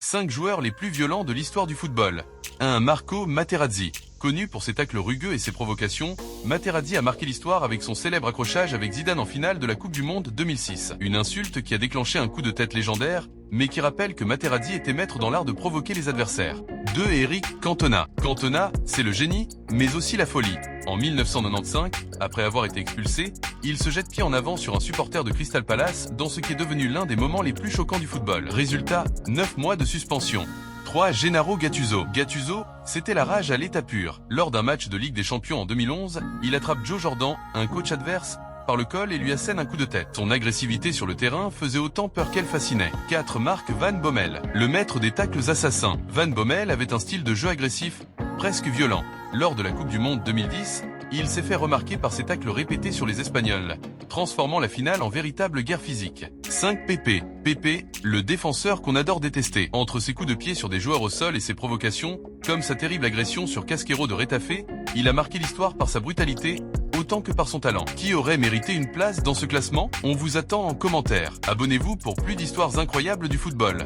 5 joueurs les plus violents de l'histoire du football. 1. Marco Materazzi. Connu pour ses tacles rugueux et ses provocations, Materazzi a marqué l'histoire avec son célèbre accrochage avec Zidane en finale de la Coupe du Monde 2006. Une insulte qui a déclenché un coup de tête légendaire, mais qui rappelle que Materazzi était maître dans l'art de provoquer les adversaires. 2. Eric Cantona. Cantona, c'est le génie, mais aussi la folie. En 1995, après avoir été expulsé, il se jette pied en avant sur un supporter de Crystal Palace dans ce qui est devenu l'un des moments les plus choquants du football. Résultat, 9 mois de suspension. 3. Gennaro Gattuso. Gattuso, c'était la rage à l'état pur. Lors d'un match de Ligue des Champions en 2011, il attrape Joe Jordan, un coach adverse, par le col et lui assène un coup de tête. Son agressivité sur le terrain faisait autant peur qu'elle fascinait. 4. Marc Van Bommel. Le maître des tacles assassins. Van Bommel avait un style de jeu agressif, presque violent. Lors de la Coupe du Monde 2010, il s'est fait remarquer par ses tacles répétés sur les Espagnols, transformant la finale en véritable guerre physique. 5. Pepe. Pepe, le défenseur qu'on adore détester. Entre ses coups de pied sur des joueurs au sol et ses provocations, comme sa terrible agression sur Casquero de Retafe, il a marqué l'histoire par sa brutalité, autant que par son talent. Qui aurait mérité une place dans ce classement? On vous attend en commentaire. Abonnez-vous pour plus d'histoires incroyables du football.